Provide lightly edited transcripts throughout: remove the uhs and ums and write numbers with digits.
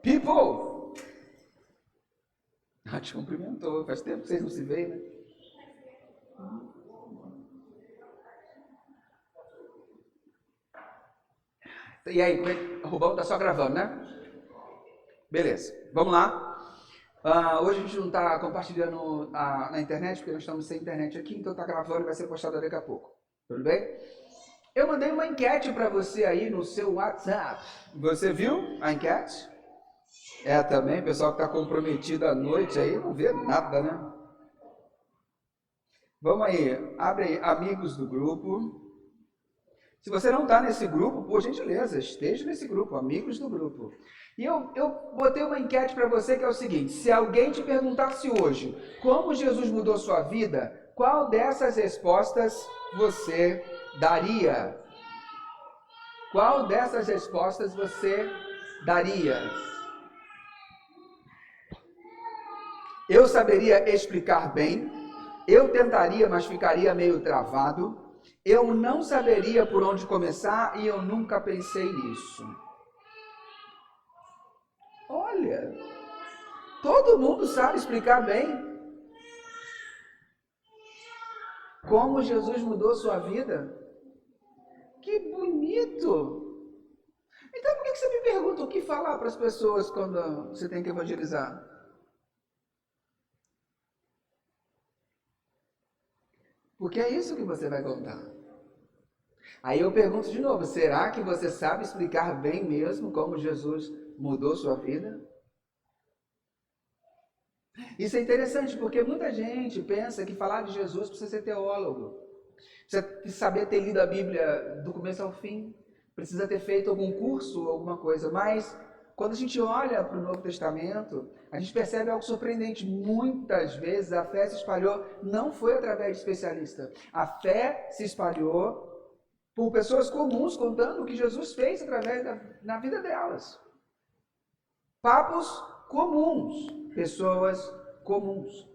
People! Te cumprimentou. Faz tempo que vocês não se veem, né? E aí, Rubão tá só gravando, né? Beleza, vamos lá. Hoje a gente não está compartilhando na internet, porque nós estamos sem internet aqui, então está gravando e vai ser postado daqui a pouco. Tudo bem? Eu mandei uma enquete para você aí no seu WhatsApp. Você viu a enquete? Também, o pessoal que está comprometido à noite aí não vê nada, né? Vamos aí, abre aí, amigos do grupo. Se você não está nesse grupo, por gentileza, esteja nesse grupo, amigos do grupo. E eu botei uma enquete para você que é o seguinte: se alguém te perguntasse hoje como Jesus mudou sua vida, qual dessas respostas você daria? Qual dessas respostas você daria? Eu saberia explicar bem, eu tentaria, mas ficaria meio travado, eu não saberia por onde começar e eu nunca pensei nisso. Olha, todo mundo sabe explicar bem como Jesus mudou sua vida. Que bonito! Então por que você me pergunta o que falar para as pessoas quando você tem que evangelizar? Porque é isso que você vai contar. Aí eu pergunto de novo, será que você sabe explicar bem mesmo como Jesus mudou sua vida? Isso é interessante porque muita gente pensa que falar de Jesus precisa ser teólogo, precisa saber ter lido a Bíblia do começo ao fim, precisa ter feito algum curso, alguma coisa, mas quando a gente olha para o Novo Testamento, a gente percebe algo surpreendente. Muitas vezes a fé se espalhou, não foi através de especialistas, a fé se espalhou por pessoas comuns contando o que Jesus fez na vida delas. Papos comuns, pessoas comuns.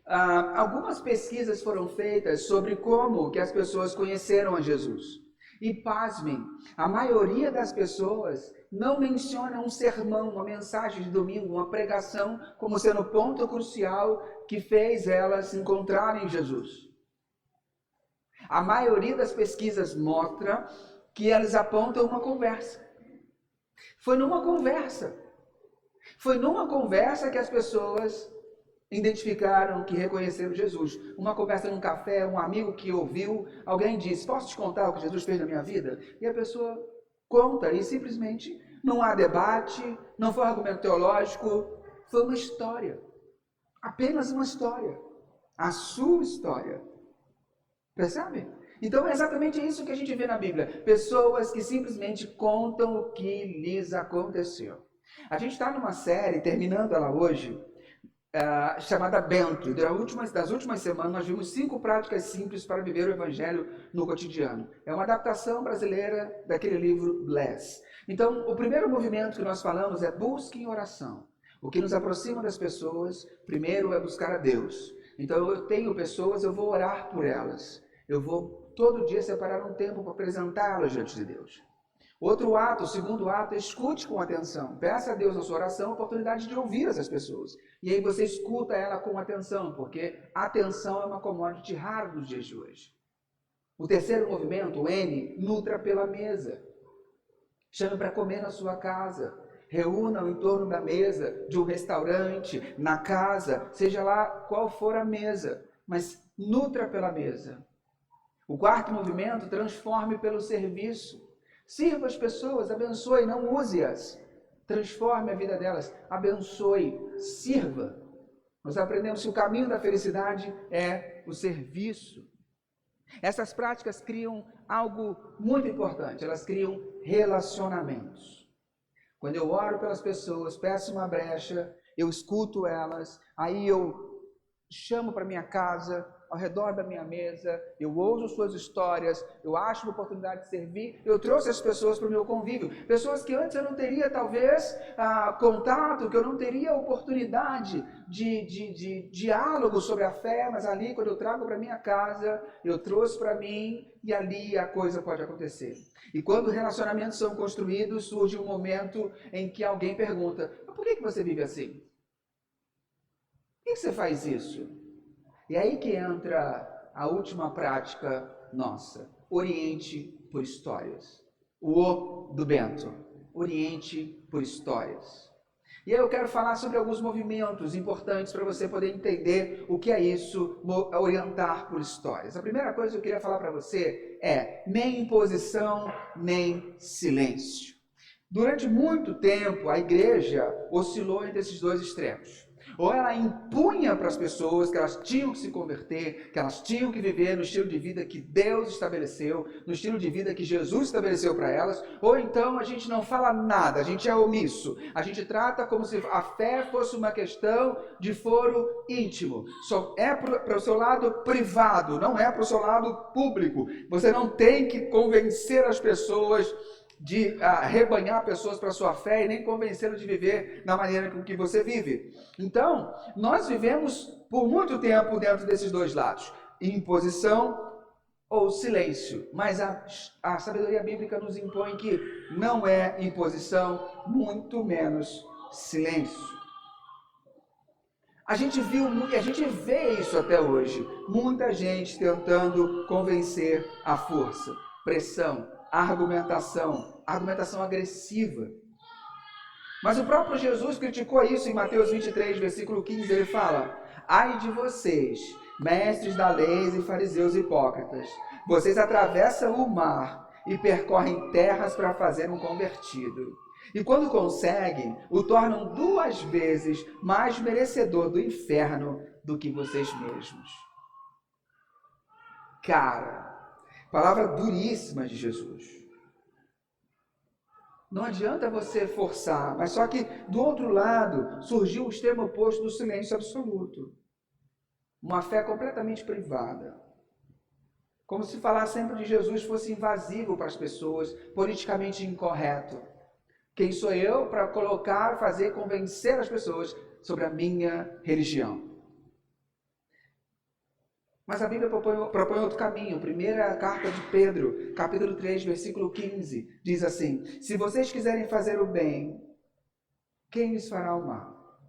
Algumas pesquisas foram feitas sobre como que as pessoas conheceram a Jesus. E pasmem, a maioria das pessoas não menciona um sermão, uma mensagem de domingo, uma pregação como sendo o ponto crucial que fez elas encontrarem Jesus. A maioria das pesquisas mostra que elas apontam uma conversa. Foi numa conversa que as pessoas identificaram, que reconheceram Jesus. Uma conversa num café, um amigo que ouviu, alguém disse, posso te contar o que Jesus fez na minha vida? E a pessoa conta e simplesmente não há debate, não foi um argumento teológico, foi uma história. Apenas uma história. A sua história. Percebe? Então é exatamente isso que a gente vê na Bíblia. Pessoas que simplesmente contam o que lhes aconteceu. A gente está numa série, terminando ela hoje, chamada Bento. Das últimas semanas nós vimos 5 práticas simples para viver o Evangelho no cotidiano. É uma adaptação brasileira daquele livro Bless. Então, o primeiro movimento que nós falamos é busque em oração. O que nos aproxima das pessoas, primeiro é buscar a Deus. Então, eu tenho pessoas, eu vou orar por elas. Eu vou todo dia separar um tempo para apresentá-las diante de Deus. Outro ato, o segundo ato, escute com atenção. Peça a Deus na sua oração a oportunidade de ouvir essas pessoas. E aí você escuta ela com atenção, porque atenção é uma commodity rara nos dias de hoje. O terceiro movimento, o N, nutra pela mesa. Chame para comer na sua casa. Reúna em torno da mesa de um restaurante, na casa, seja lá qual for a mesa, mas nutra pela mesa. O quarto movimento, transforme pelo serviço. Sirva as pessoas, abençoe, não use-as. Transforme a vida delas, abençoe, sirva. Nós aprendemos que o caminho da felicidade é o serviço. Essas práticas criam algo muito importante, elas criam relacionamentos. Quando eu oro pelas pessoas, peço uma brecha, eu escuto elas, aí eu chamo para minha casa, ao redor da minha mesa, eu ouço suas histórias, eu acho uma oportunidade de servir, eu trouxe as pessoas para o meu convívio. Pessoas que antes eu não teria, talvez, contato, que eu não teria oportunidade de diálogo sobre a fé, mas ali, quando eu trago para minha casa, eu trouxe para mim e ali a coisa pode acontecer. E quando relacionamentos são construídos, surge um momento em que alguém pergunta, mas por que você vive assim? Por que você faz isso? E aí que entra a última prática nossa. Oriente por histórias. O O do Bento. Oriente por histórias. E aí eu quero falar sobre alguns movimentos importantes para você poder entender o que é isso, orientar por histórias. A primeira coisa que eu queria falar para você é nem imposição, nem silêncio. Durante muito tempo, a igreja oscilou entre esses dois extremos. Ou ela impunha para as pessoas que elas tinham que se converter, que elas tinham que viver no estilo de vida que Deus estabeleceu, no estilo de vida que Jesus estabeleceu para elas, ou então a gente não fala nada, a gente é omisso. A gente trata como se a fé fosse uma questão de foro íntimo. Só é para o seu lado privado, não é para o seu lado público. Você não tem que convencer as pessoas de rebanhar pessoas para a sua fé e nem convencê-lo de viver da maneira com que você vive. Então, nós vivemos por muito tempo dentro desses dois lados, imposição ou silêncio. Mas a sabedoria bíblica nos impõe que não é imposição, muito menos silêncio. A gente viu e a gente vê isso até hoje. Muita gente tentando convencer à força, pressão, argumentação agressiva. Mas o próprio Jesus criticou isso em Mateus 23, versículo 15, ele fala: ai de vocês, mestres da lei e fariseus hipócritas, vocês atravessam o mar e percorrem terras para fazer um convertido. E quando conseguem, o tornam 2 vezes mais merecedor do inferno do que vocês mesmos. Cara, palavra duríssima de Jesus. Não adianta você forçar, mas só que do outro lado surgiu o extremo oposto do silêncio absoluto. Uma fé completamente privada. Como se falar sempre de Jesus fosse invasivo para as pessoas, politicamente incorreto. Quem sou eu para colocar, fazer, convencer as pessoas sobre a minha religião? Mas a Bíblia propõe outro caminho. Primeira carta de Pedro, capítulo 3, versículo 15, diz assim: se vocês quiserem fazer o bem, quem lhes fará o mal?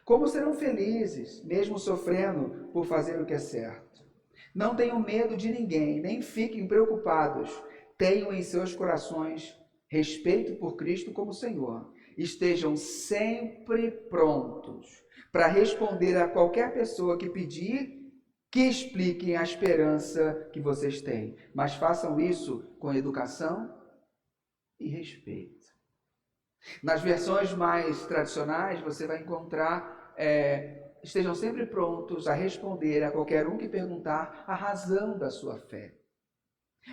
Como serão felizes, mesmo sofrendo por fazer o que é certo? Não tenham medo de ninguém, nem fiquem preocupados. Tenham em seus corações respeito por Cristo como Senhor. Estejam sempre prontos para responder a qualquer pessoa que pedir que expliquem a esperança que vocês têm, mas façam isso com educação e respeito. Nas versões mais tradicionais, você vai encontrar, estejam sempre prontos a responder a qualquer um que perguntar a razão da sua fé.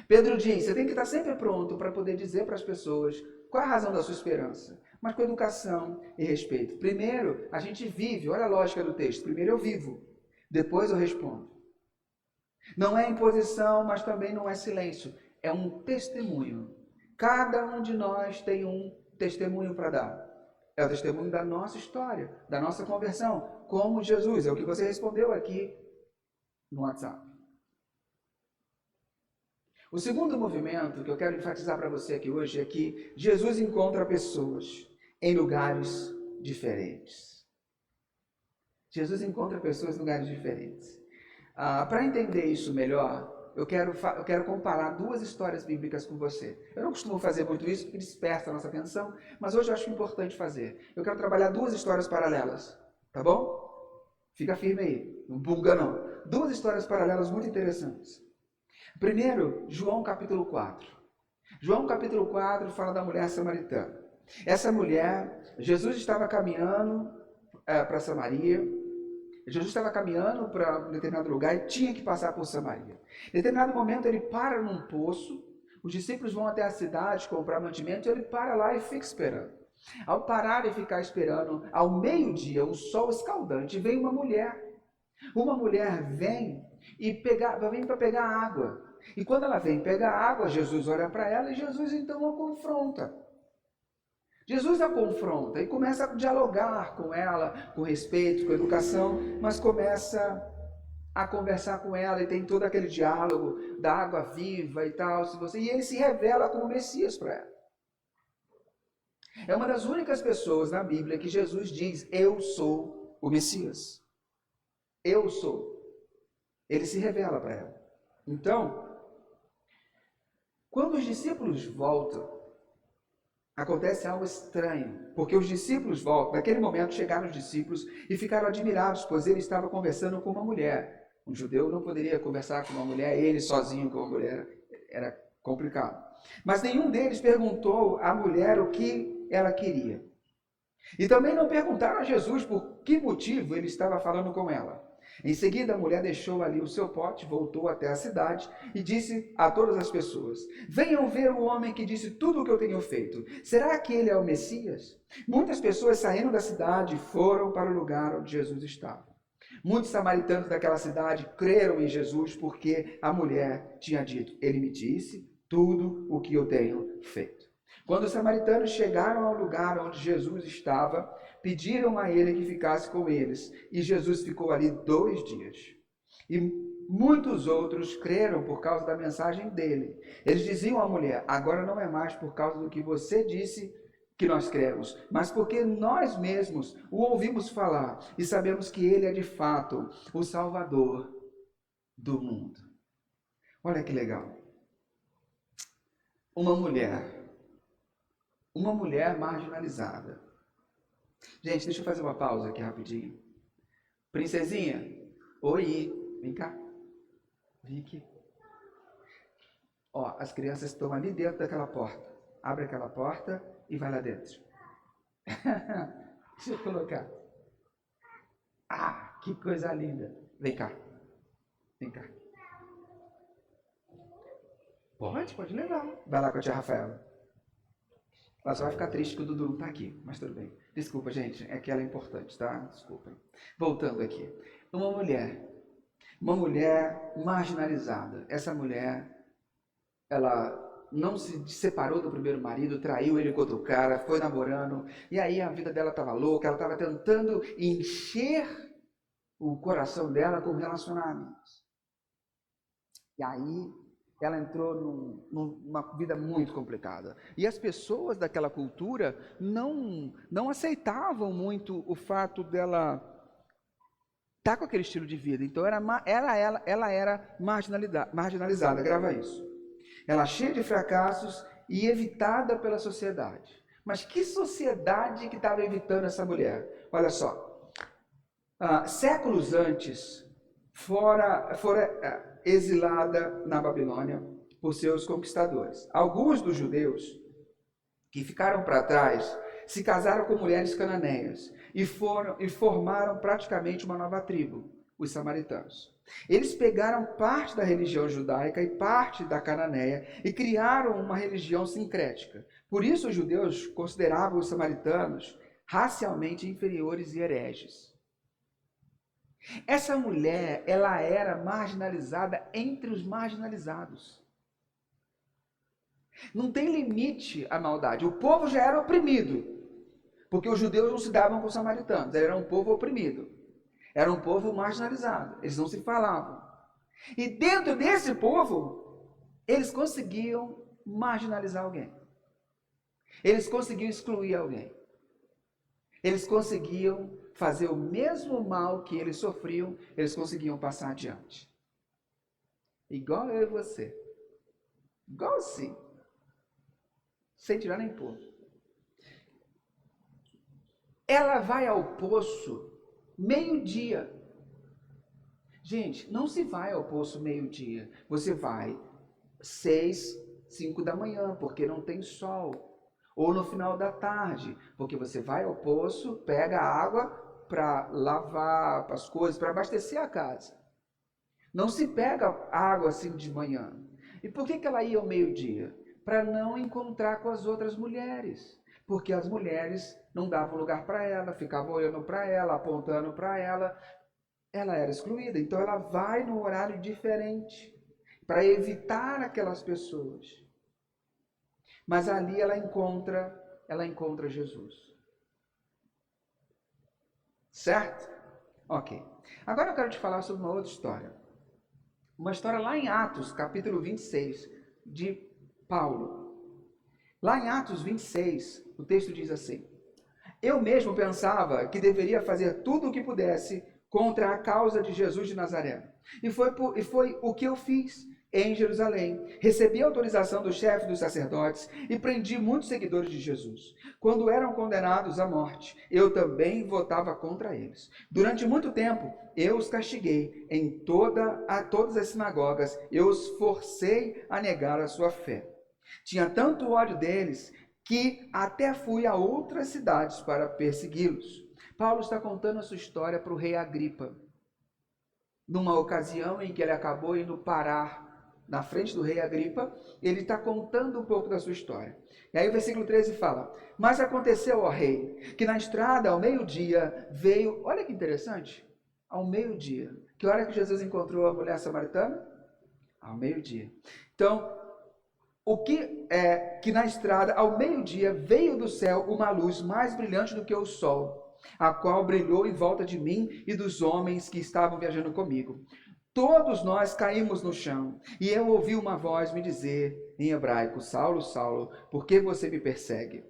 Pedro diz, você tem que estar sempre pronto para poder dizer para as pessoas qual é a razão da sua esperança, mas com educação e respeito. Primeiro, a gente vive, olha a lógica do texto, primeiro eu vivo, depois eu respondo. Não é imposição, mas também não é silêncio. É um testemunho. Cada um de nós tem um testemunho para dar. É o testemunho da nossa história, da nossa conversão, como Jesus. É o que você respondeu aqui no WhatsApp. O segundo movimento que eu quero enfatizar para você aqui hoje é que Jesus encontra pessoas em lugares diferentes. Jesus encontra pessoas em lugares diferentes. Para entender isso melhor, eu quero comparar 2 histórias bíblicas com você. Eu não costumo fazer muito isso, porque dispersa a nossa atenção, mas hoje eu acho importante fazer. Eu quero trabalhar 2 histórias paralelas, tá bom? Fica firme aí, não buga não. 2 histórias paralelas muito interessantes. Primeiro, João capítulo 4. João capítulo 4 fala da mulher samaritana. Essa mulher, Jesus estava caminhando para Samaria. Jesus estava caminhando para um determinado lugar e tinha que passar por Samaria. Em determinado momento ele para num poço, os discípulos vão até a cidade comprar mantimento e ele para lá e fica esperando. Ao parar e ficar esperando, ao meio-dia, um sol escaldante, vem uma mulher Uma mulher vem para pegar água. E quando ela vem pegar água, Jesus olha para ela e Jesus então a confronta. Jesus a confronta e começa a dialogar com ela, com respeito, com educação, mas começa a conversar com ela e tem todo aquele diálogo da água viva e tal, e ele se revela como Messias para ela. É uma das únicas pessoas na Bíblia que Jesus diz: eu sou o Messias. Eu sou. Ele se revela para ela. Então, quando os discípulos voltam, acontece algo estranho, porque os discípulos voltam. Naquele momento chegaram os discípulos e ficaram admirados, pois ele estava conversando com uma mulher. Um judeu não poderia conversar com uma mulher, ele sozinho com uma mulher, era complicado. Mas nenhum deles perguntou à mulher o que ela queria. E também não perguntaram a Jesus por que motivo ele estava falando com ela. Em seguida, a mulher deixou ali o seu pote, voltou até a cidade e disse a todas as pessoas: venham ver o homem que disse tudo o que eu tenho feito. Será que ele é o Messias? Muitas pessoas saíram da cidade e foram para o lugar onde Jesus estava. Muitos samaritanos daquela cidade creram em Jesus porque a mulher tinha dito: ele me disse tudo o que eu tenho feito. Quando os samaritanos chegaram ao lugar onde Jesus estava, pediram a ele que ficasse com eles, e Jesus ficou ali 2 dias. E muitos outros creram por causa da mensagem dele. Eles diziam à mulher: agora não é mais por causa do que você disse que nós cremos, mas porque nós mesmos o ouvimos falar e sabemos que ele é de fato o Salvador do mundo. Olha que legal. Uma mulher marginalizada. Gente, deixa eu fazer uma pausa aqui rapidinho. Princesinha, oi, vem cá. Vem aqui. Ó, as crianças estão ali dentro daquela porta. Abre aquela porta e vai lá dentro. Deixa eu colocar. Ah, que coisa linda. Vem cá. Vem cá. Pode levar. Vai lá com a tia Rafaela. Ela só vai ficar triste que o Dudu não está aqui, mas tudo bem. Desculpa, gente, é que ela é importante, tá? Desculpa. Voltando aqui. Uma mulher marginalizada. Essa mulher, ela não se separou do primeiro marido, traiu ele com outro cara, foi namorando, e aí a vida dela estava louca, ela estava tentando encher o coração dela com relacionamentos. E aí ela entrou numa vida muito complicada. E as pessoas daquela cultura não aceitavam muito o fato dela estar com aquele estilo de vida. Então ela era marginalizada, grava isso. Ela cheia de fracassos e evitada pela sociedade. Mas que sociedade que estava evitando essa mulher? Olha só, séculos antes, fora exilada na Babilônia por seus conquistadores. Alguns dos judeus que ficaram para trás se casaram com mulheres cananeias e formaram praticamente uma nova tribo, os samaritanos. Eles pegaram parte da religião judaica e parte da cananeia e criaram uma religião sincrética. Por isso os judeus consideravam os samaritanos racialmente inferiores e hereges. Essa mulher, ela era marginalizada entre os marginalizados. Não tem limite à maldade. O povo já era oprimido, porque os judeus não se davam com os samaritanos. Era um povo oprimido. Era um povo marginalizado. Eles não se falavam. E dentro desse povo, eles conseguiam marginalizar alguém. Eles conseguiam excluir alguém. Eles conseguiam fazer o mesmo mal que eles sofriam, eles conseguiam passar adiante. Igual eu e você. Igual assim. Sem tirar nem pôr. Ela vai ao poço meio-dia. Gente, não se vai ao poço meio-dia. Você vai 6, 5 da manhã, porque não tem sol. Ou no final da tarde, porque você vai ao poço, pega água para lavar as coisas, para abastecer a casa. Não se pega água assim de manhã. E por que ela ia ao meio-dia? Para não encontrar com as outras mulheres. Porque as mulheres não davam lugar para ela, ficavam olhando para ela, apontando para ela. ela era excluída. Então ela vai num horário diferente para evitar aquelas pessoas. Mas ali ela encontra Jesus. Certo? Ok. Agora eu quero te falar sobre uma outra história. Uma história lá em Atos, capítulo 26, de Paulo. Lá em Atos 26, o texto diz assim: eu mesmo pensava que deveria fazer tudo o que pudesse contra a causa de Jesus de Nazaré. E foi o que eu fiz em Jerusalém. Recebi a autorização do chefe dos sacerdotes e prendi muitos seguidores de Jesus. Quando eram condenados à morte, eu também votava contra eles. Durante muito tempo, eu os castiguei em todas as sinagogas. Eu os forcei a negar a sua fé. Tinha tanto ódio deles que até fui a outras cidades para persegui-los. Paulo está contando a sua história para o rei Agripa, numa ocasião em que ele acabou indo parar na frente do rei Agripa. Ele está contando um pouco da sua história. E aí o versículo 13 fala: mas aconteceu, ó rei, que na estrada ao meio-dia veio, olha que interessante, ao meio-dia. Que hora que Jesus encontrou a mulher samaritana? Ao meio-dia. Então, o que é que na estrada, ao meio-dia, veio do céu uma luz mais brilhante do que o sol, a qual brilhou em volta de mim e dos homens que estavam viajando comigo. Todos nós caímos no chão, e eu ouvi uma voz me dizer, em hebraico: Saulo, Saulo, por que você me persegue?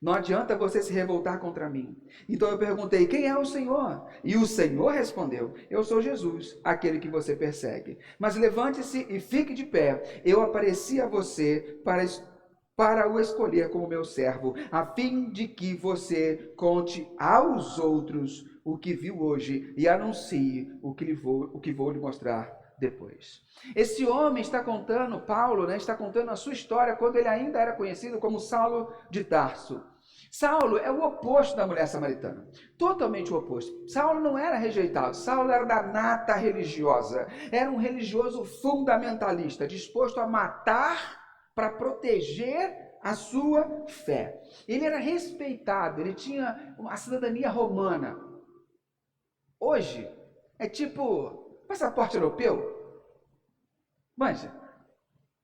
Não adianta você se revoltar contra mim. Então eu perguntei: quem é o Senhor? E o Senhor respondeu: eu sou Jesus, aquele que você persegue. Mas levante-se e fique de pé. Eu apareci a você para o escolher como meu servo, a fim de que você conte aos outros o que viu hoje e anuncie o que vou lhe mostrar depois. Esse homem está contando, Paulo, está contando a sua história quando ele ainda era conhecido como Saulo de Tarso. Saulo é o oposto da mulher samaritana, totalmente o oposto. Saulo não era rejeitado, Saulo era da nata religiosa, era um religioso fundamentalista, disposto a matar para proteger a sua fé. Ele era respeitado, ele tinha a cidadania romana. Hoje é tipo passaporte europeu, manja,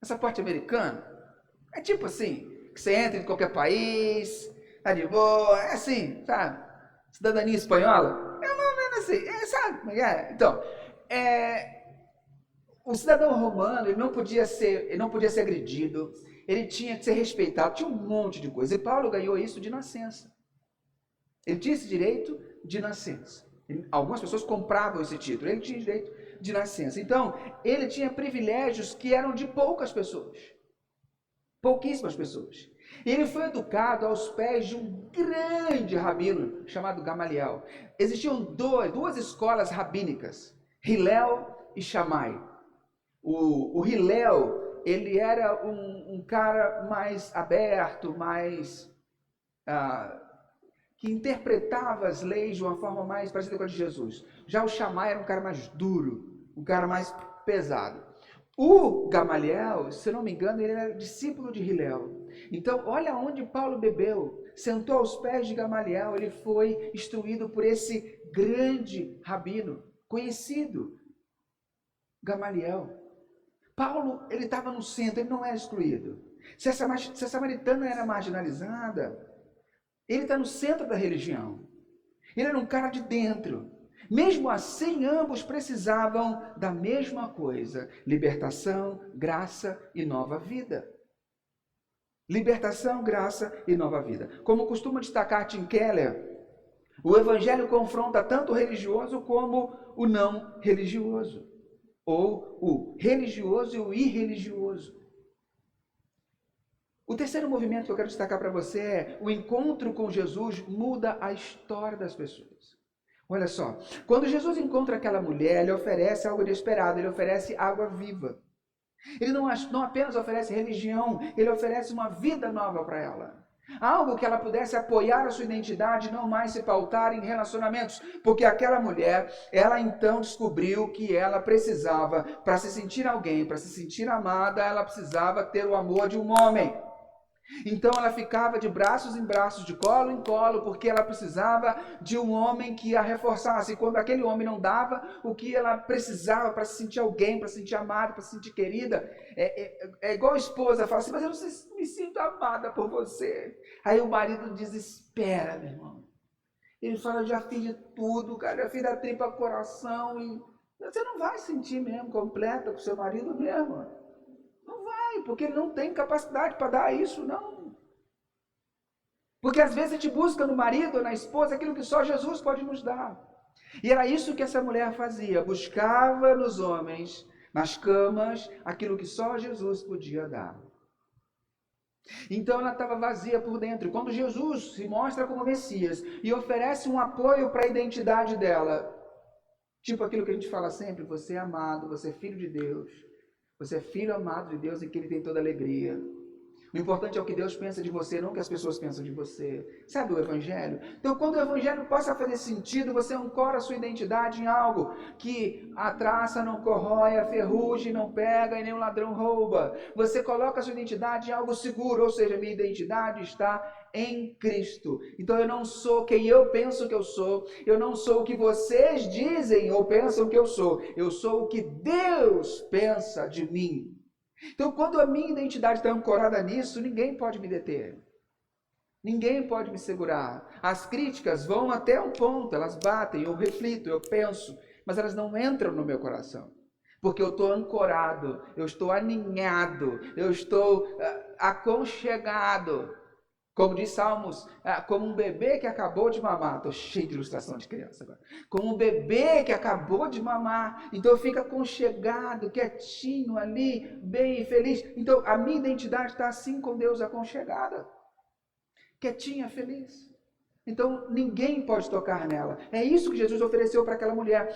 passaporte americano, é tipo assim, que você entra em qualquer país, tá de boa, é assim, sabe? Cidadania espanhola, é mais ou menos assim, sabe? Então, o cidadão romano, ele não podia ser agredido, ele tinha que ser respeitado, tinha um monte de coisa. E Paulo ganhou isso de nascença. Ele tinha esse direito de nascença. Algumas pessoas compravam esse título, ele tinha direito de nascença. Então, ele tinha privilégios que eram de poucas pessoas. Pouquíssimas pessoas. Ele foi educado aos pés de um grande rabino chamado Gamaliel. Existiam duas escolas rabínicas, Hillel e Shammai. O Hillel, ele era um cara mais aberto, mais que interpretava as leis de uma forma mais parecida com a de Jesus. Já o Shammai era um cara mais duro, um cara mais pesado. O Gamaliel, se não me engano, ele era discípulo de Hillel. Então, olha onde Paulo bebeu. Sentou aos pés de Gamaliel, ele foi instruído por esse grande rabino, conhecido, Gamaliel. Paulo, ele estava no centro, ele não era excluído. Se a samaritana era marginalizada, ele está no centro da religião. Ele era um cara de dentro. Mesmo assim, ambos precisavam da mesma coisa: libertação, graça e nova vida. Libertação, graça e nova vida. Como costuma destacar Tim Keller, o evangelho confronta tanto o religioso como o não religioso, ou o religioso e o irreligioso. O terceiro movimento que eu quero destacar para você é: o encontro com Jesus muda a história das pessoas. Olha só, quando Jesus encontra aquela mulher, ele oferece algo inesperado, ele oferece água viva. Ele não apenas oferece religião, ele oferece uma vida nova para ela. Algo que ela pudesse apoiar a sua identidade, não mais se pautar em relacionamentos. Porque aquela mulher, ela então descobriu que ela precisava, para se sentir alguém, para se sentir amada, ela precisava ter o amor de um homem. Então ela ficava de braços em braços, de colo em colo, porque ela precisava de um homem que a reforçasse. E quando aquele homem não dava o que ela precisava para se sentir alguém, para se sentir amada, para se sentir querida, é igual a esposa fala assim, mas eu não me sinto amada por você. Aí o marido desespera, meu irmão. Ele fala, eu já fiz de tudo, cara, já fiz da tripa ao coração. E você não vai sentir mesmo completa com seu marido mesmo. Não vai, porque ele não tem capacidade para dar isso, não. Porque às vezes a gente busca no marido ou na esposa aquilo que só Jesus pode nos dar. E era isso que essa mulher fazia, buscava nos homens, nas camas, aquilo que só Jesus podia dar. Então ela estava vazia por dentro. E quando Jesus se mostra como Messias e oferece um apoio para a identidade dela, tipo aquilo que a gente fala sempre, você é amado, você é filho de Deus, você é filho amado de Deus em que Ele tem toda alegria. O importante é o que Deus pensa de você, não o que as pessoas pensam de você. Sabe o Evangelho? Então, quando o Evangelho possa fazer sentido, você ancora a sua identidade em algo que a traça não corrói, a ferrugem não pega e nem o ladrão rouba. Você coloca a sua identidade em algo seguro, ou seja, minha identidade está em Cristo. Então eu não sou quem eu penso que eu não sou o que vocês dizem ou pensam que eu sou o que Deus pensa de mim. Então, quando a minha identidade está ancorada nisso, ninguém pode me deter. Ninguém pode me segurar. As críticas vão até um ponto, elas batem, eu reflito, eu penso, mas elas não entram no meu coração. Porque eu estou ancorado, eu estou aninhado, eu estou aconchegado. Como diz Salmos, como um bebê que acabou de mamar. Estou cheio de ilustração de criança agora. Como um bebê que acabou de mamar. Então fica aconchegado, quietinho ali, bem feliz. Então a minha identidade está assim com Deus, aconchegada. Quietinha, feliz. Então ninguém pode tocar nela. É isso que Jesus ofereceu para aquela mulher.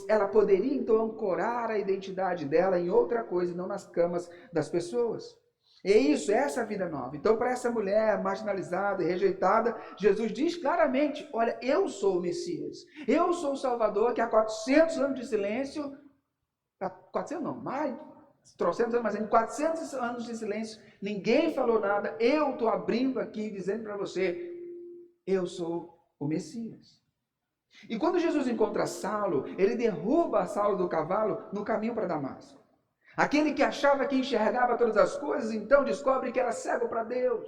Ela poderia então ancorar a identidade dela em outra coisa, não nas camas das pessoas. É isso, essa é a vida nova. Então, para essa mulher marginalizada e rejeitada, Jesus diz claramente, olha, eu sou o Messias. Eu sou o Salvador que há 400 anos de silêncio, 400 não, mais, 300 anos, mas em 400 anos de silêncio, ninguém falou nada. Eu estou abrindo aqui, dizendo para você, eu sou o Messias. E quando Jesus encontra Saulo, ele derruba Saulo do cavalo no caminho para Damasco. Aquele que achava que enxergava todas as coisas, então descobre que era cego para Deus.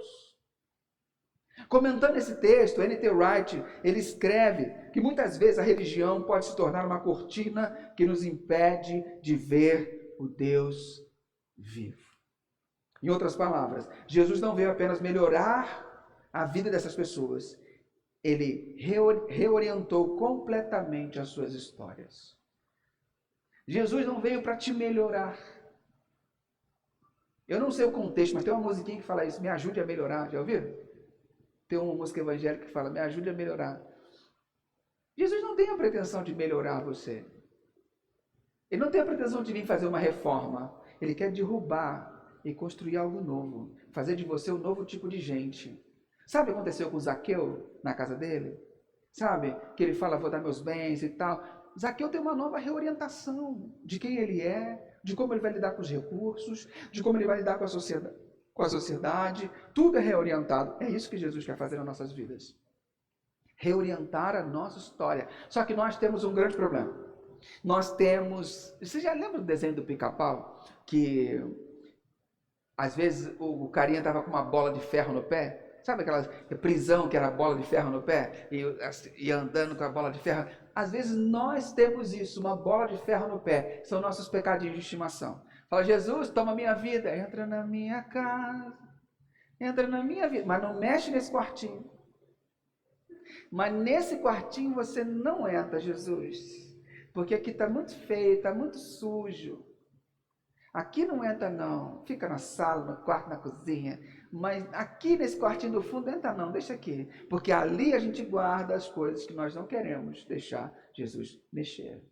Comentando esse texto, N.T. Wright, ele escreve que muitas vezes a religião pode se tornar uma cortina que nos impede de ver o Deus vivo. Em outras palavras, Jesus não veio apenas melhorar a vida dessas pessoas, ele reorientou completamente as suas histórias. Jesus não veio para te melhorar. Eu não sei o contexto, mas tem uma musiquinha que fala isso, me ajude a melhorar, já ouviram? Tem uma música evangélica que fala, me ajude a melhorar. Jesus não tem a pretensão de melhorar você. Ele não tem a pretensão de vir fazer uma reforma. Ele quer derrubar e construir algo novo, fazer de você um novo tipo de gente. Sabe o que aconteceu com Zaqueu na casa dele? Sabe? Que ele fala, vou dar meus bens e tal. Zaqueu tem uma nova reorientação de quem ele é, de como ele vai lidar com os recursos, de como ele vai lidar com a sociedade. Tudo é reorientado. É isso que Jesus quer fazer nas nossas vidas. Reorientar a nossa história. Só que nós temos um grande problema. Nós temos... Você já lembra do desenho do Pica-Pau? Que às vezes o carinha estava com uma bola de ferro no pé. Sabe aquela prisão que era bola de ferro no pé? E andando com a bola de ferro. Às vezes nós temos isso, uma bola de ferro no pé. São nossos pecadinhos de estimação. Fala, Jesus, toma minha vida. Entra na minha casa. Entra na minha vida. Mas não mexe nesse quartinho. Mas nesse quartinho você não entra, Jesus. Porque aqui está muito feio, está muito sujo. Aqui não entra não. Fica na sala, no quarto, na cozinha. Mas aqui nesse quartinho do fundo, entra não, deixa aqui. Porque ali a gente guarda as coisas que nós não queremos deixar Jesus mexer.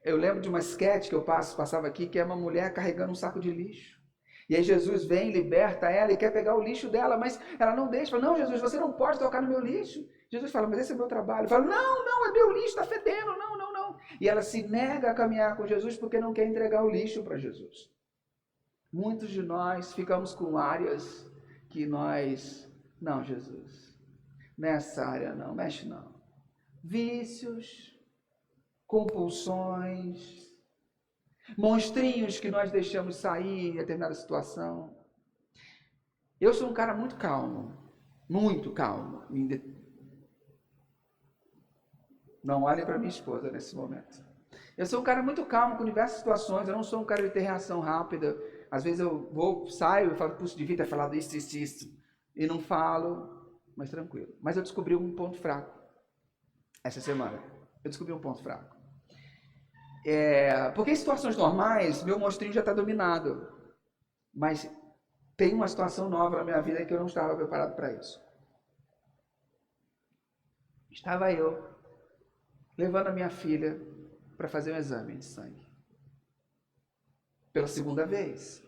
Eu lembro de uma sketch que eu passava aqui, que é uma mulher carregando um saco de lixo. E aí Jesus vem, liberta ela e quer pegar o lixo dela, mas ela não deixa. Fala, não, Jesus, você não pode tocar no meu lixo. Jesus fala, mas esse é meu trabalho. Fala, não, é meu lixo, está fedendo, não. E ela se nega a caminhar com Jesus porque não quer entregar o lixo para Jesus. Muitos de nós ficamos com áreas que nós, não, Jesus, nessa área não, mexe não. Vícios, compulsões, monstrinhos que nós deixamos sair em determinada situação. Eu sou um cara muito calmo. Não olhem para minha esposa nesse momento. Eu sou um cara muito calmo com diversas situações. Eu não sou um cara de ter reação rápida. Às vezes eu saio e falo, puxa, devia ter falado isso. E não falo, mas tranquilo. Mas eu descobri um ponto fraco essa semana. Porque em situações normais, meu monstrinho já está dominado. Mas tem uma situação nova na minha vida que eu não estava preparado para isso. Estava eu levando a minha filha para fazer um exame de sangue. Pela segunda vez.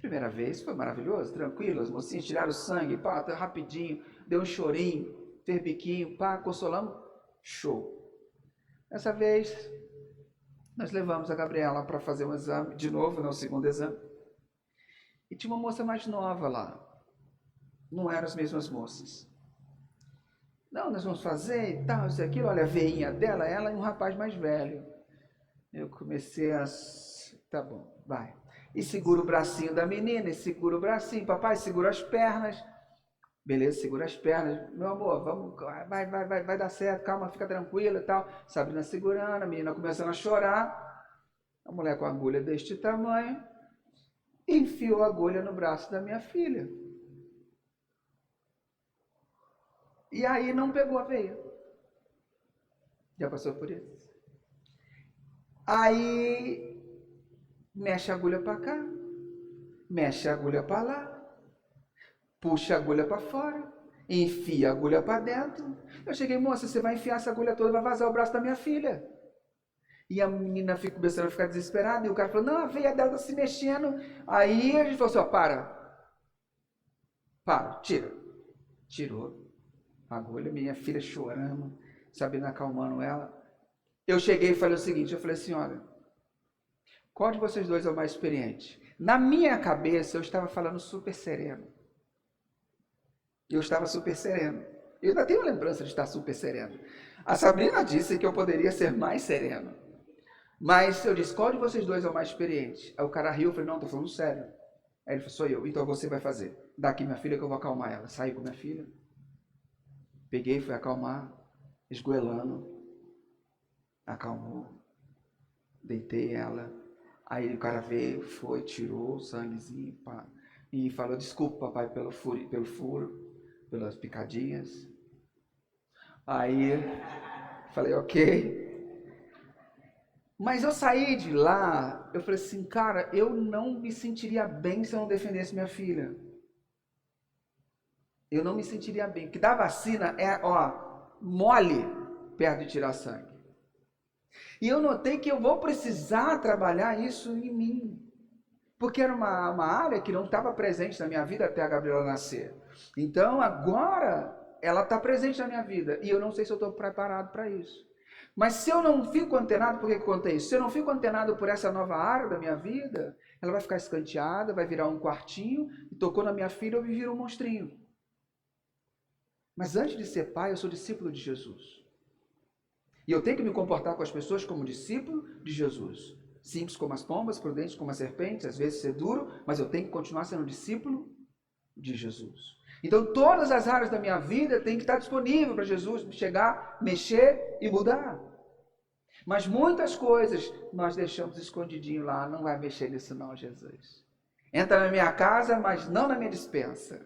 Primeira vez foi maravilhoso, tranquilo. As mocinhas tiraram o sangue, pá, rapidinho, deu um chorinho, fez biquinho, pá, consolamos, show. Dessa vez, nós levamos a Gabriela para fazer um exame, de novo, no segundo exame. E tinha uma moça mais nova lá. Não eram as mesmas moças. Não, nós vamos fazer e tal, isso e aquilo. Olha a veinha dela, ela e um rapaz mais velho. Eu comecei a... Tá bom, vai. E segura o bracinho da menina, e segura o bracinho. Papai, segura as pernas. Beleza, segura as pernas. Meu amor, vamos, vai dar certo, calma, fica tranquila e tal. Sabrina segurando, a menina começando a chorar. A mulher com a agulha deste tamanho enfiou a agulha no braço da minha filha. E aí não pegou a veia. Já passou por isso? Aí mexe a agulha para cá, mexe a agulha para lá, puxa a agulha para fora, enfia a agulha para dentro. Eu cheguei, moça, você vai enfiar essa agulha toda, vai vazar o braço da minha filha. E a menina começou a ficar desesperada, e o cara falou, não, a veia dela está se mexendo. Aí a gente falou assim, ó, para, tira. Tirou a agulha, minha filha chorando, Sabrina acalmando ela. Eu cheguei e falei o seguinte, eu falei assim, olha, qual de vocês dois é o mais experiente? Na minha cabeça, eu estava falando super sereno. Eu estava super sereno. Eu ainda tenho lembrança de estar super sereno. A Sabrina disse que eu poderia ser mais sereno. Mas eu disse, qual de vocês dois é o mais experiente? Aí o cara riu, eu falei, não, estou falando sério. Aí ele falou, sou eu, então você vai fazer. Dá aqui minha filha que eu vou acalmar ela. Saí com minha filha. Peguei, fui acalmar, esgoelando. Acalmou. Deitei ela. Aí o cara veio, foi, tirou o sanguezinho, pá, e falou, desculpa, papai, pelo furo, pelas picadinhas. Aí, falei, ok. Mas eu saí de lá, eu falei assim, cara, eu não me sentiria bem se eu não defendesse minha filha. Eu não me sentiria bem, porque da vacina é, mole perto de tirar sangue. E eu notei que eu vou precisar trabalhar isso em mim. Porque era uma área que não estava presente na minha vida até a Gabriela nascer. Então agora ela está presente na minha vida. E eu não sei se eu estou preparado para isso. Mas se eu não fico antenado, por que eu contei isso? Se eu não fico antenado por essa nova área da minha vida, ela vai ficar escanteada, vai virar um quartinho. E tocou na minha filha, eu me viro um monstrinho. Mas antes de ser pai, eu sou discípulo de Jesus. E eu tenho que me comportar com as pessoas como discípulo de Jesus. Simples como as pombas, prudentes como as serpentes, às vezes ser duro, mas eu tenho que continuar sendo discípulo de Jesus. Então todas as áreas da minha vida têm que estar disponível para Jesus chegar, mexer e mudar. Mas muitas coisas nós deixamos escondidinho lá, não vai mexer nisso não, Jesus. Entra na minha casa, mas não na minha despensa.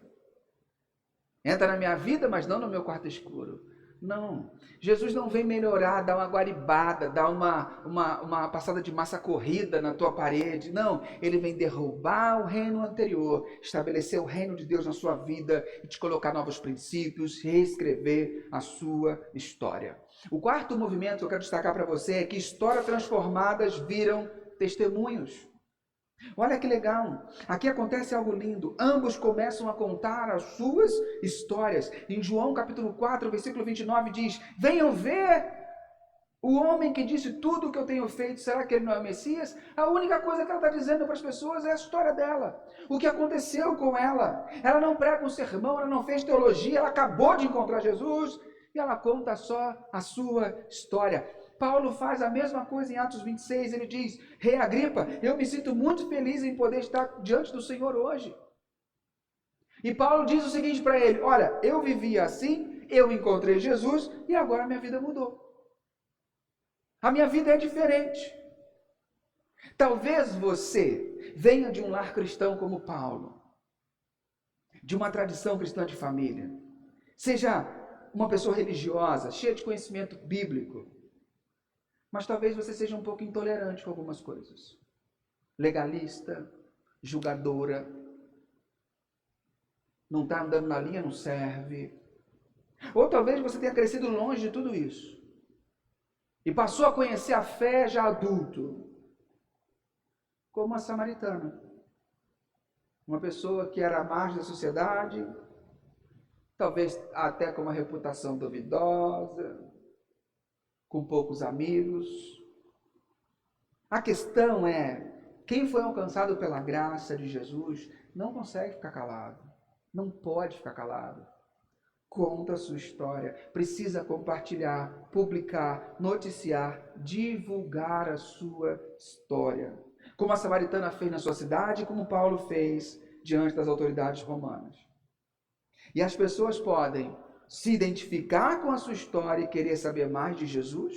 Entra na minha vida, mas não no meu quarto escuro. Não, Jesus não vem melhorar, dar uma guaribada, dar uma passada de massa corrida na tua parede. Não, ele vem derrubar o reino anterior, estabelecer o reino de Deus na sua vida e te colocar novos princípios, reescrever a sua história. O quarto movimento que eu quero destacar para você é que histórias transformadas viram testemunhos. Olha que legal, aqui acontece algo lindo, ambos começam a contar as suas histórias. Em João capítulo 4, versículo 29 diz, venham ver O homem que disse tudo o que eu tenho feito, será que ele não é o Messias? A única coisa que ela está dizendo para as pessoas é a história dela. O que aconteceu com ela. Ela não prega um sermão, ela não fez teologia, ela acabou de encontrar Jesus e ela conta só a sua história. Paulo faz a mesma coisa em Atos 26, ele diz: Rei Agripa, eu me sinto muito feliz em poder estar diante do Senhor hoje. E Paulo diz o seguinte para ele: olha, eu vivia assim, eu encontrei Jesus e agora a minha vida mudou. A minha vida é diferente. Talvez você venha de um lar cristão como Paulo, de uma tradição cristã de família, seja uma pessoa religiosa, cheia de conhecimento bíblico, mas talvez você seja um pouco intolerante com algumas coisas, legalista, julgadora, não está andando na linha, não serve. Ou talvez você tenha crescido longe de tudo isso e passou a conhecer a fé já adulto, como a samaritana. Uma pessoa que era à margem da sociedade, talvez até com uma reputação duvidosa, com poucos amigos. A questão é, quem foi alcançado pela graça de Jesus não consegue ficar calado, não pode ficar calado. Conta a sua história, precisa compartilhar, publicar, noticiar, divulgar a sua história. Como a samaritana fez na sua cidade, como Paulo fez diante das autoridades romanas. E as pessoas podem se identificar com a sua história e querer saber mais de Jesus?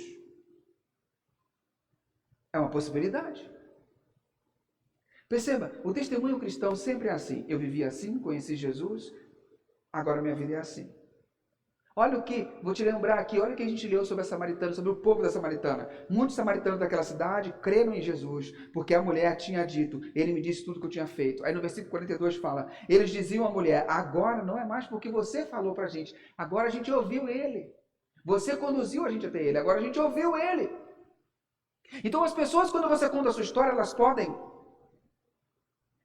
É uma possibilidade. Perceba, o testemunho cristão sempre é assim. Eu vivi assim, conheci Jesus, agora minha vida é assim. Olha o que, vou te lembrar aqui, olha o que a gente leu sobre a samaritana, sobre o povo da samaritana. Muitos samaritanos daquela cidade creram em Jesus, porque a mulher tinha dito, ele me disse tudo que eu tinha feito. Aí no versículo 42 fala, eles diziam à mulher, agora não é mais porque você falou pra gente, agora a gente ouviu ele. Você conduziu a gente até ele, agora a gente ouviu ele. Então as pessoas, quando você conta a sua história,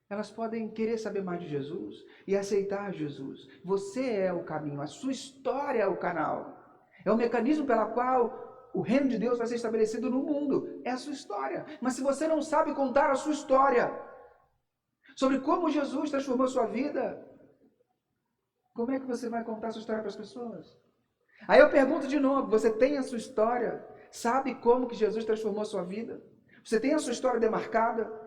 elas podem querer saber mais de Jesus e aceitar Jesus. Você é o caminho, a sua história é o canal. É o mecanismo pela qual o reino de Deus vai ser estabelecido no mundo. É a sua história. Mas se você não sabe contar a sua história, sobre como Jesus transformou a sua vida, como é que você vai contar a sua história para as pessoas? Aí eu pergunto de novo, você tem a sua história? Sabe como que Jesus transformou a sua vida? Você tem a sua história demarcada?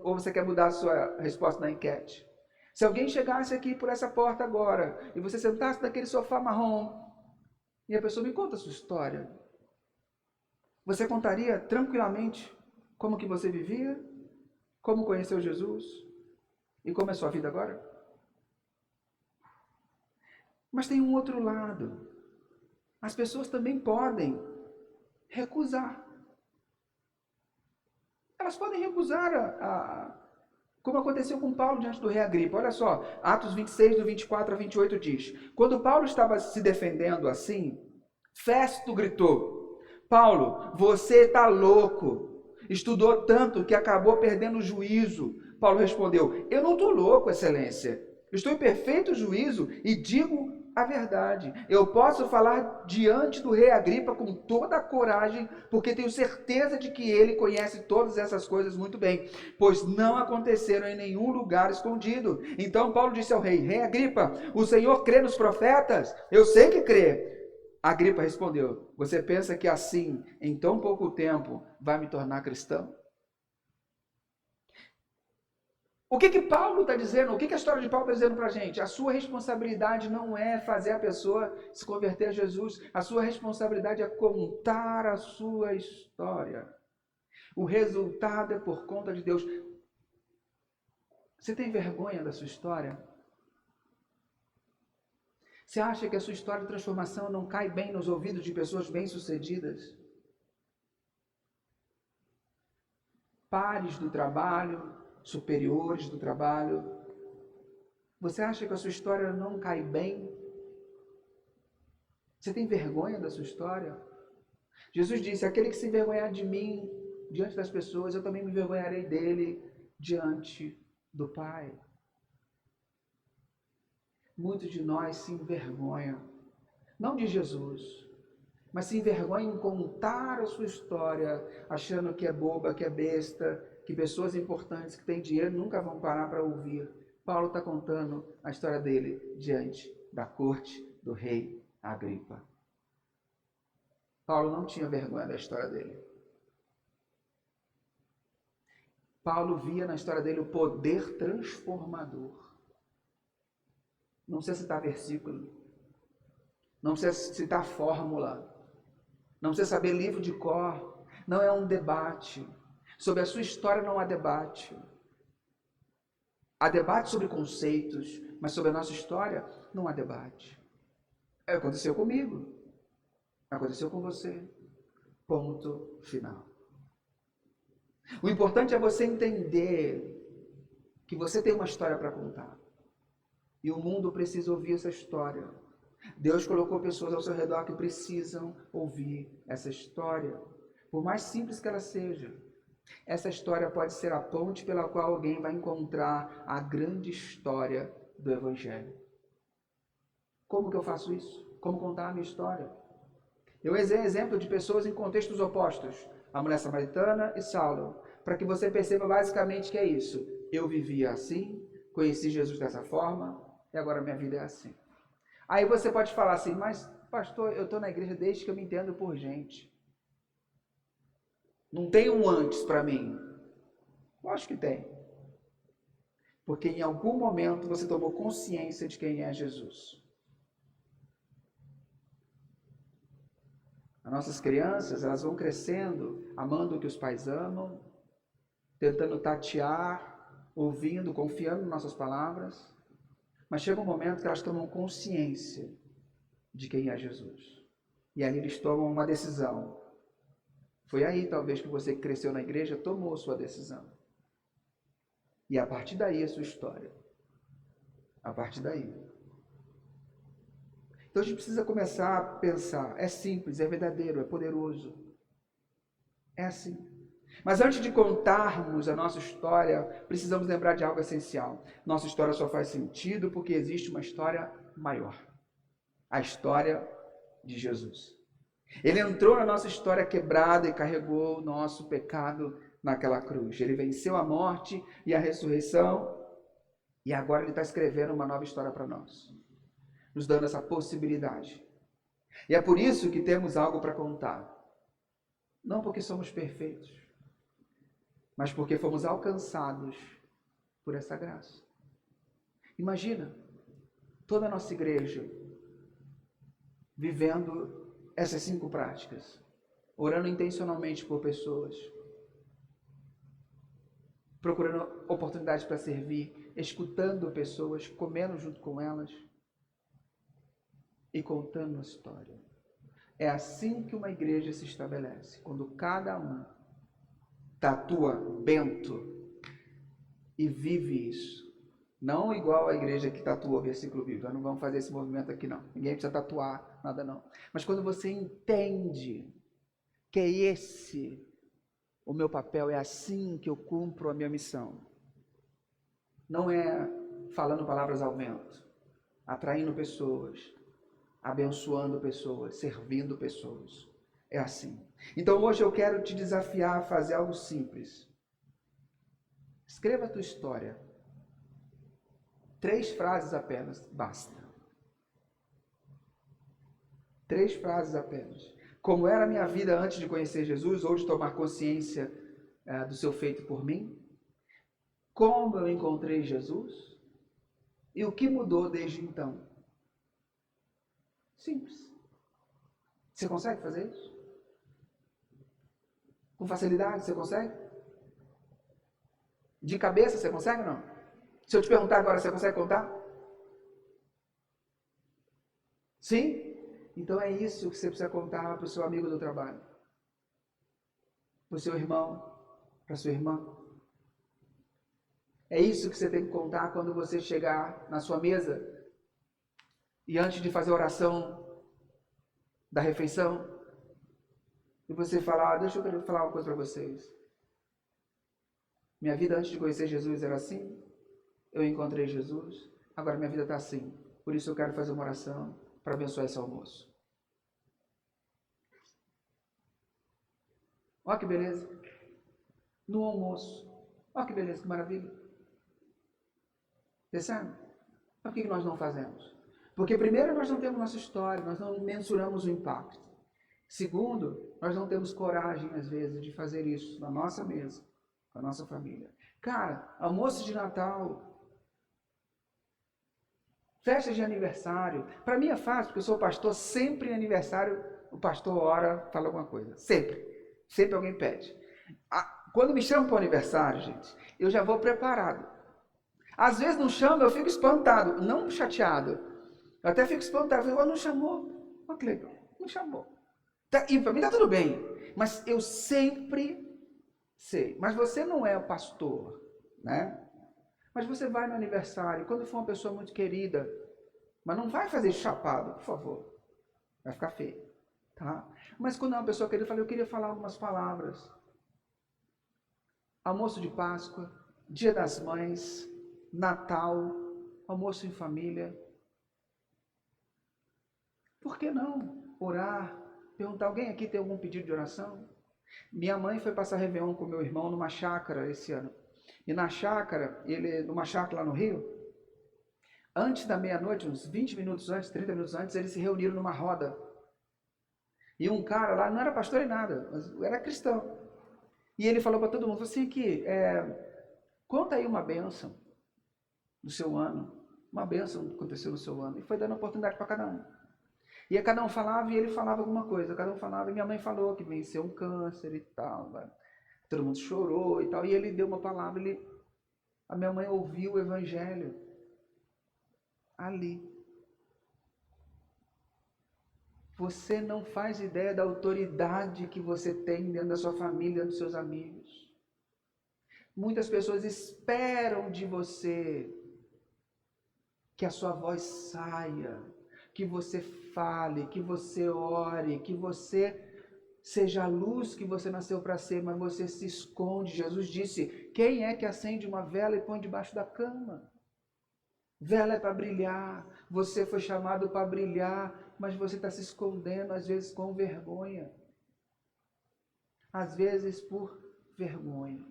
Ou você quer mudar a sua resposta na enquete? Se alguém chegasse aqui por essa porta agora e você sentasse naquele sofá marrom e a pessoa me conta a sua história, você contaria tranquilamente como que você vivia, como conheceu Jesus e como é a sua vida agora? Mas tem um outro lado. As pessoas também podem recusar. Elas podem recusar como aconteceu com Paulo diante do rei Agripa. Olha só, Atos 26, do 24 a 28 diz, quando Paulo estava se defendendo assim, Festo gritou, Paulo, você está louco, estudou tanto que acabou perdendo o juízo. Paulo respondeu, eu não estou louco, excelência, estou em perfeito juízo e digo a verdade. Eu posso falar diante do rei Agripa com toda a coragem, porque tenho certeza de que ele conhece todas essas coisas muito bem, pois não aconteceram em nenhum lugar escondido. Então Paulo disse ao rei, rei Agripa, o Senhor crê nos profetas? Eu sei que crê. Agripa respondeu, você pensa que assim, em tão pouco tempo, vai me tornar cristão? O que Paulo está dizendo? O que a história de Paulo está dizendo para a gente? A sua responsabilidade não é fazer a pessoa se converter a Jesus. A sua responsabilidade é contar a sua história. O resultado é por conta de Deus. Você tem vergonha da sua história? Você acha que a sua história de transformação não cai bem nos ouvidos de pessoas bem-sucedidas? Pares do trabalho, superiores do trabalho. Você acha que a sua história não cai bem? Você tem vergonha da sua história? Jesus disse, aquele que se envergonhar de mim diante das pessoas, eu também me envergonharei dele diante do Pai. Muitos de nós se envergonham, não de Jesus, mas se envergonha em contar a sua história, achando que é boba, que é besta, que pessoas importantes que têm dinheiro nunca vão parar para ouvir. Paulo está contando a história dele diante da corte do rei Agripa. Paulo não tinha vergonha da história dele. Paulo via na história dele o poder transformador. Não precisa citar versículo, não precisa citar fórmula, não precisa saber livro de cor, não é um debate. Sobre a sua história não há debate. Há debate sobre conceitos, mas sobre a nossa história não há debate. Aconteceu comigo, aconteceu com você. Ponto final. O importante é você entender que você tem uma história para contar. E o mundo precisa ouvir essa história. Deus colocou pessoas ao seu redor que precisam ouvir essa história. Por mais simples que ela seja, essa história pode ser a ponte pela qual alguém vai encontrar a grande história do Evangelho. Como que eu faço isso? Como contar a minha história? Eu usei exemplo de pessoas em contextos opostos, a mulher samaritana e Saulo, para que você perceba basicamente que é isso. Eu vivia assim, conheci Jesus dessa forma, e agora minha vida é assim. Aí você pode falar assim, mas pastor, eu estou na igreja desde que eu me entendo por gente. Não tem um antes para mim. Eu acho que tem. Porque em algum momento você tomou consciência de quem é Jesus. As nossas crianças, elas vão crescendo, amando o que os pais amam, tentando tatear, ouvindo, confiando em nossas palavras. Mas chega um momento que elas tomam consciência de quem é Jesus. E aí eles tomam uma decisão. Foi aí, talvez, que você que cresceu na igreja tomou sua decisão. E a partir daí a sua história. A partir daí. Então a gente precisa começar a pensar. É simples, é verdadeiro, é poderoso. É assim. Mas antes de contarmos a nossa história, precisamos lembrar de algo essencial. Nossa história só faz sentido porque existe uma história maior. A história de Jesus. Ele entrou na nossa história quebrada e carregou o nosso pecado naquela cruz. Ele venceu a morte e a ressurreição e agora ele está escrevendo uma nova história para nós, nos dando essa possibilidade. E é por isso que temos algo para contar. Não porque somos perfeitos, mas porque fomos alcançados por essa graça. Imagina toda a nossa igreja vivendo essas 5 práticas, orando intencionalmente por pessoas, procurando oportunidades para servir, escutando pessoas, comendo junto com elas e contando a história. É assim que uma igreja se estabelece, quando cada um tatua Bento e vive isso. Não igual a igreja que tatua o versículo bíblico. Nós não vamos fazer esse movimento aqui não. Ninguém precisa tatuar, nada não. Mas quando você entende que é esse o meu papel, é assim que eu cumpro a minha missão. Não é falando palavras ao vento, atraindo pessoas, abençoando pessoas, servindo pessoas. É assim. Então hoje eu quero te desafiar a fazer algo simples. Escreva a tua história. 3 frases apenas, basta. 3 frases apenas. Como era a minha vida antes de conhecer Jesus ou de tomar consciência do seu feito por mim? Como eu encontrei Jesus? E o que mudou desde então? Simples. Você consegue fazer isso? Com facilidade, você consegue? De cabeça, você consegue ou não? Se eu te perguntar agora, você consegue contar? Sim? Então é isso que você precisa contar para o seu amigo do trabalho, para o seu irmão, para a sua irmã. É isso que você tem que contar quando você chegar na sua mesa e antes de fazer a oração da refeição, e você falar, deixa eu falar uma coisa para vocês. Minha vida antes de conhecer Jesus era assim, eu encontrei Jesus, agora minha vida está assim. Por isso eu quero fazer uma oração para abençoar esse almoço. Olha que beleza. No almoço. Olha que beleza, que maravilha. Você sabe? Por que nós não fazemos? Porque primeiro nós não temos nossa história, nós não mensuramos o impacto. Segundo, nós não temos coragem, às vezes, de fazer isso na nossa mesa, com a nossa família. Cara, almoço de Natal, festa de aniversário. Para mim é fácil, porque eu sou pastor, sempre em aniversário o pastor ora, fala alguma coisa. Sempre. Sempre alguém pede. Quando me chamam para o aniversário, gente, eu já vou preparado. Às vezes não chama, eu fico espantado, não chateado. Eu até fico espantado, eu não chamou. Olha que legal, não chamou. E para mim está tudo bem, mas eu sempre sei. Mas você não é o pastor, né? Mas você vai no aniversário, quando for uma pessoa muito querida, mas não vai fazer chapado, por favor. Vai ficar feio, tá? Mas quando é uma pessoa querida, eu queria falar algumas palavras. Almoço de Páscoa, Dia das Mães, Natal, almoço em família. Por que não orar? Perguntar, alguém aqui tem algum pedido de oração? Minha mãe foi passar Réveillon com meu irmão numa chácara esse ano. E na chácara, numa chácara lá no Rio, antes da meia-noite, uns 20 minutos antes, 30 minutos antes, eles se reuniram numa roda. E um cara lá, não era pastor nem nada, mas era cristão. E ele falou para todo mundo, assim, aqui, conta aí uma bênção do seu ano. Uma bênção que aconteceu no seu ano. E foi dando oportunidade para cada um. E aí cada um falava e ele falava alguma coisa. Cada um falava e minha mãe falou que venceu um câncer e tal. Né? Todo mundo chorou e tal. E ele deu uma palavra. A minha mãe ouviu o evangelho ali. Você não faz ideia da autoridade que você tem dentro da sua família, dentro dos seus amigos. Muitas pessoas esperam de você que a sua voz saia, que você fale, que você ore, que você seja a luz que você nasceu para ser, mas você se esconde. Jesus disse, quem é que acende uma vela e põe debaixo da cama? Vela é para brilhar, você foi chamado para brilhar, mas você está se escondendo, às vezes com vergonha. Às vezes por vergonha.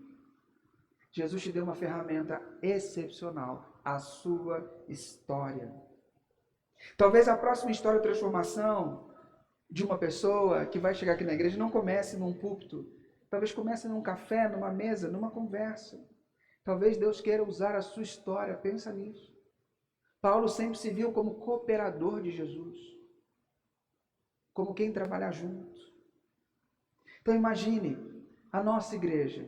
Jesus te deu uma ferramenta excepcional, a sua história. Talvez a próxima história de transformação de uma pessoa que vai chegar aqui na igreja não comece num púlpito. Talvez comece num café, numa mesa, numa conversa. Talvez Deus queira usar a sua história, pensa nisso. Paulo sempre se viu como cooperador de Jesus. Como quem trabalha junto. Então imagine a nossa igreja.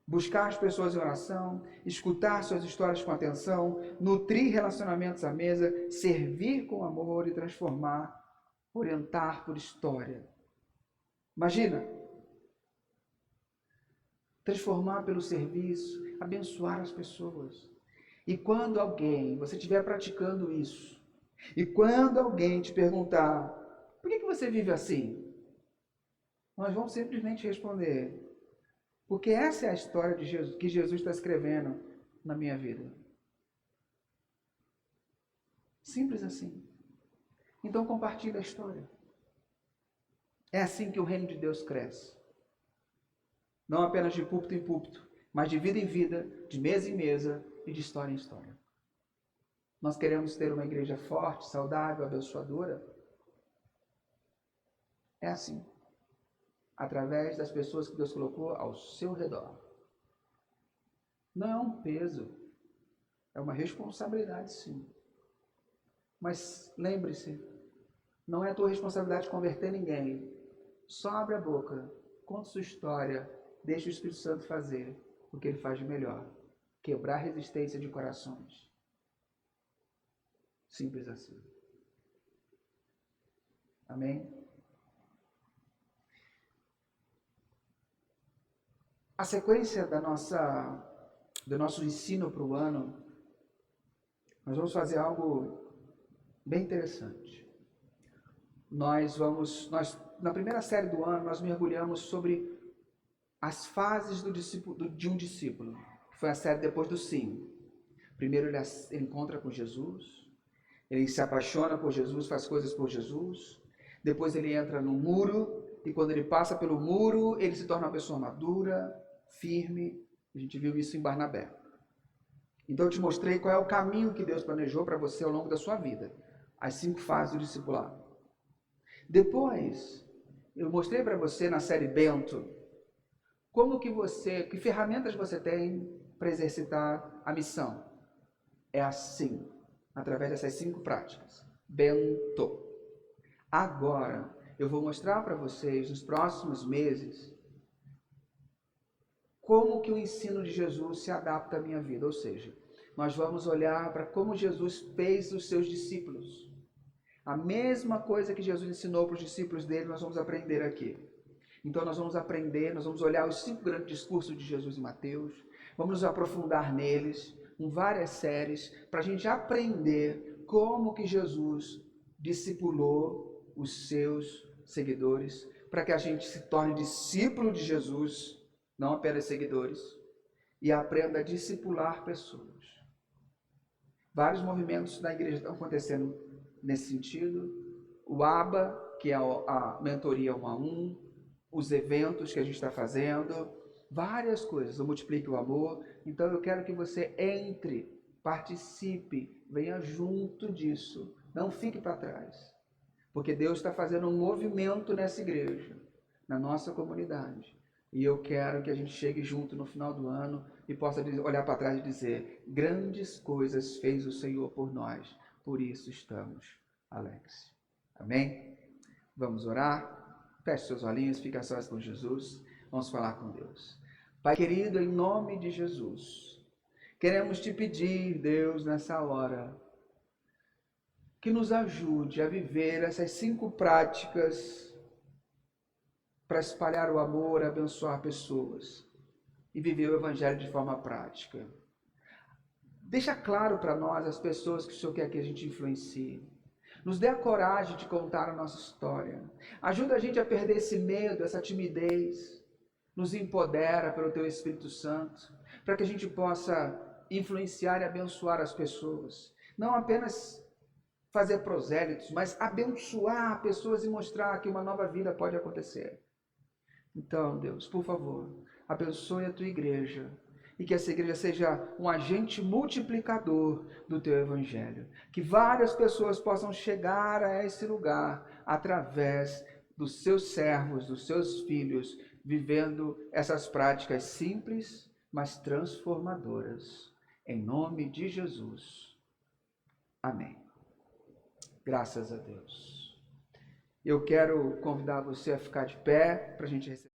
Buscar as pessoas em oração, escutar suas histórias com atenção, nutrir relacionamentos à mesa, servir com amor e transformar, orientar por história. Imagina, transformar pelo serviço, abençoar as pessoas. E quando você estiver praticando isso, e quando alguém te perguntar, por que você vive assim? Nós vamos simplesmente responder, porque essa é a história de Jesus, que Jesus está escrevendo na minha vida. Simples assim. Então compartilhe a história. É assim que o reino de Deus cresce. Não apenas de púlpito em púlpito, mas de vida em vida, de mesa em mesa e de história em história. Nós queremos ter uma igreja forte, saudável, abençoadora. É assim. Através das pessoas que Deus colocou ao seu redor. Não é um peso, é uma responsabilidade, sim. Mas lembre-se, não é a tua responsabilidade converter ninguém. Só abre a boca, conta sua história, deixa o Espírito Santo fazer o que ele faz de melhor. Quebrar a resistência de corações. Simples assim. Amém? A sequência do nosso ensino para o ano, nós vamos fazer algo bem interessante. Na primeira série do ano, nós mergulhamos sobre as fases de um discípulo, que foi a série depois do sim. Primeiro ele encontra com Jesus, ele se apaixona por Jesus, faz coisas por Jesus, depois ele entra no muro, e quando ele passa pelo muro, ele se torna uma pessoa madura, firme. A gente viu isso em Barnabé. Então eu te mostrei qual é o caminho que Deus planejou para você ao longo da sua vida. As 5 fases do discipulado. Depois, eu mostrei para você na série Bento, que ferramentas você tem para exercitar a missão. É assim, através dessas 5 práticas. Bento. Agora, eu vou mostrar para vocês, nos próximos meses, como que o ensino de Jesus se adapta à minha vida. Ou seja, nós vamos olhar para como Jesus fez os seus discípulos. A mesma coisa que Jesus ensinou para os discípulos dele, nós vamos aprender aqui. Então nós vamos aprender, nós vamos olhar os 5 grandes discursos de Jesus em Mateus, vamos nos aprofundar neles, com várias séries, para a gente aprender como que Jesus discipulou os seus seguidores, para que a gente se torne discípulo de Jesus, não apenas seguidores, e aprenda a discipular pessoas. Vários movimentos da igreja estão acontecendo nesse sentido. O ABA, que é a mentoria 1 a 1, os eventos que a gente está fazendo, várias coisas, o Multiplique o Amor. Então eu quero que você entre, participe, venha junto disso, não fique para trás, porque Deus está fazendo um movimento nessa igreja, na nossa comunidade, e eu quero que a gente chegue junto no final do ano e possa olhar para trás e dizer: grandes coisas fez o Senhor por nós, por isso estamos alegres. Amém? Vamos orar? Feche seus olhinhos, fica sós com Jesus. Vamos falar com Deus. Pai querido, em nome de Jesus, queremos te pedir, Deus, nessa hora, que nos ajude a viver essas 5 práticas para espalhar o amor, abençoar pessoas e viver o Evangelho de forma prática. Deixa claro para nós as pessoas que o Senhor quer que a gente influencie. Nos dê a coragem de contar a nossa história. Ajuda a gente a perder esse medo, essa timidez. Nos empodera pelo Teu Espírito Santo, para que a gente possa influenciar e abençoar as pessoas. Não apenas fazer prosélitos, mas abençoar pessoas e mostrar que uma nova vida pode acontecer. Então, Deus, por favor, abençoe a Tua igreja. E que essa igreja seja um agente multiplicador do Teu Evangelho. Que várias pessoas possam chegar a esse lugar através dos Seus servos, dos Seus filhos, vivendo essas práticas simples, mas transformadoras. Em nome de Jesus. Amém. Graças a Deus. Eu quero convidar você a ficar de pé para a gente receber.